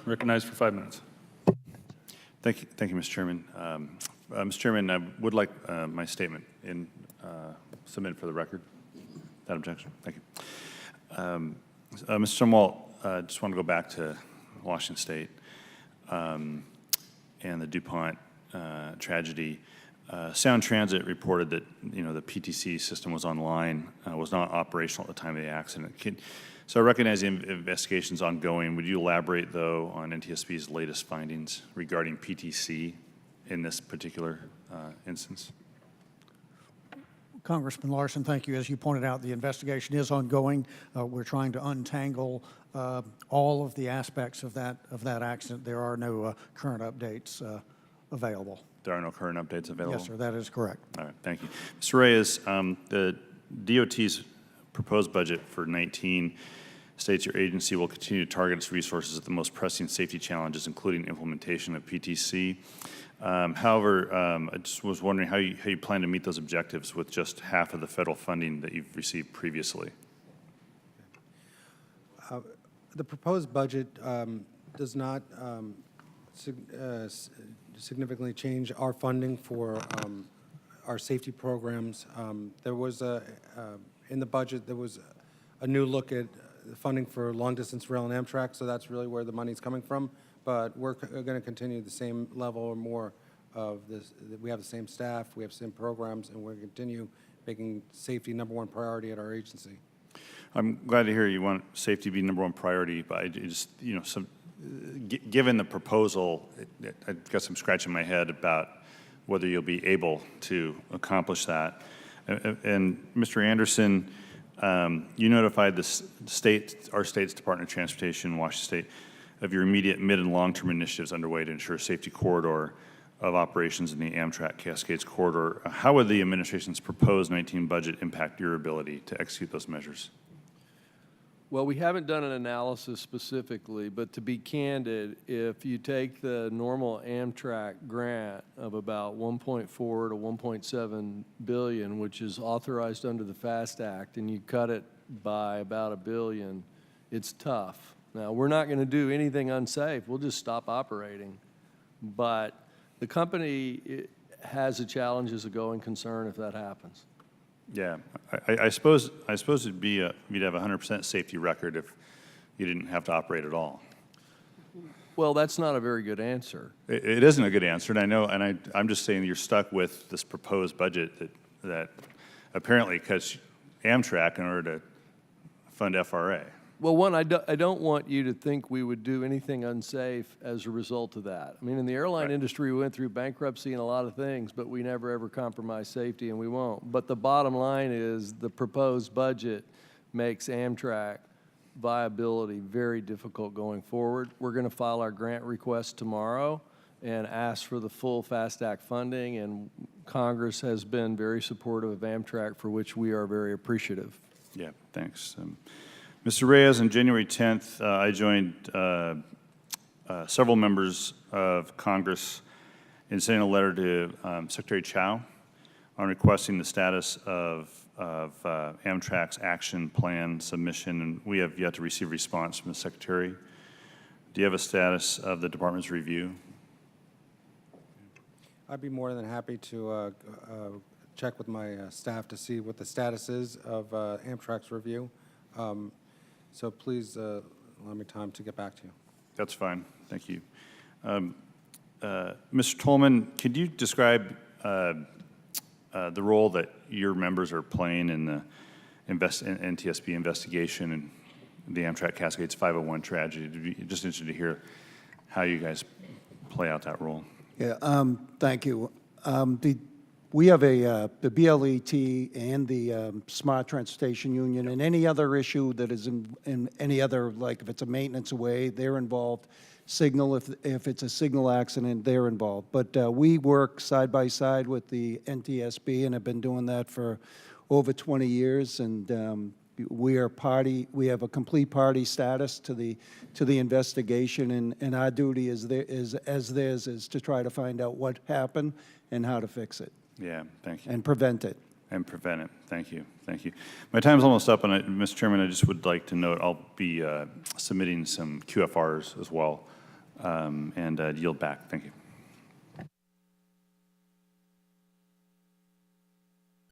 Recognized for 5 minutes. Thank you, Mr. Chairman. Mr. Chairman, I would like my statement submitted for the record. Without objection. Thank you. Mr. Stonewall, I just want to go back to Washington State and the DuPont tragedy. Sound Transit reported that the PTC system was online, was not operational at the time of the accident. So I recognize the investigation is ongoing. Would you elaborate, though, on NTSB's latest findings regarding PTC in this particular instance? Congressman Larsen, thank you. As you pointed out, the investigation is ongoing. We're trying to untangle all of the aspects of that accident. There are no current updates available. There are no current updates available? Yes, sir, that is correct. All right, thank you. Mr. Reyes, the DOT's proposed budget for 19 states your agency will continue to target its resources at the most pressing safety challenges, including implementation of PTC. However, I just was wondering how you plan to meet those objectives with just half of the federal funding that you've received previously. The proposed budget does not significantly change our funding for our safety programs. There was in the budget, there was a new look at funding for long-distance rail and Amtrak, so that's really where the money's coming from. But we're going to continue the same level or more of this. We have the same staff, we have the same programs, and we're going to continue making safety #1 priority at our agency. I'm glad to hear you want safety to be #1 priority, but I just, given the proposal, I guess I'm scratching my head about whether you'll be able to accomplish that. And Mr. Anderson, you notified our state's Department of Transportation, Washington State, of your immediate mid and long-term initiatives underway to ensure a safety corridor of operations in the Amtrak Cascades corridor. How would the administration's proposed 19 budget impact your ability to execute those measures? Well, we haven't done an analysis specifically, but to be candid, if you take the normal Amtrak grant of about $1.4 to $1.7 billion, which is authorized under the FAST Act, and you cut it by about $1 billion, it's tough. Now, we're not going to do anything unsafe. We'll just stop operating. But the company has a challenge as a going concern if that happens. Yeah, I suppose it'd be you'd have a 100% safety record if you didn't have to operate at all. Well, that's not a very good answer. It isn't a good answer, and I know, and I'm just saying you're stuck with this proposed budget that apparently cuts Amtrak in order to fund FRA. Well, one, I don't want you to think we would do anything unsafe as a result of that. I mean, in the airline industry, we went through bankruptcy and a lot of things, but we never ever compromised safety, and we won't. But the bottom line is the proposed budget makes Amtrak viability very difficult going forward. We're going to file our grant request tomorrow and ask for the full FAST Act funding, and Congress has been very supportive of Amtrak, for which we are very appreciative. Yeah, thanks. Mr. Reyes, on January 10th, I joined several members of Congress in sending a letter to Secretary Chao on requesting the status of Amtrak's action plan submission, and we have yet to receive a response from the Secretary. Do you have a status of the Department's review? I'd be more than happy to check with my staff to see what the status is of Amtrak's review. So please allow me time to get back to you. That's fine. Thank you. Mr. Tolman, could you describe the role that your members are playing in the NTSB investigation and the Amtrak Cascades 501 tragedy? I'd be just interested to hear how you guys play out that role. Yeah, thank you. We have the BLET and the Smart Transportation Union, and any other issue that is in any other, like if it's a maintenance away, they're involved. Signal, if it's a signal accident, they're involved. But we work side by side with the NTSB and have been doing that for over 20 years. And we have a complete party status to the investigation, and our duty as theirs is to try to find out what happened and how to fix it. Yeah, thank you. And prevent it. And prevent it. Thank you. Thank you. My time's almost up, and Mr. Chairman, I just would like to note I'll be submitting some QFRs as well, and yield back. Thank you.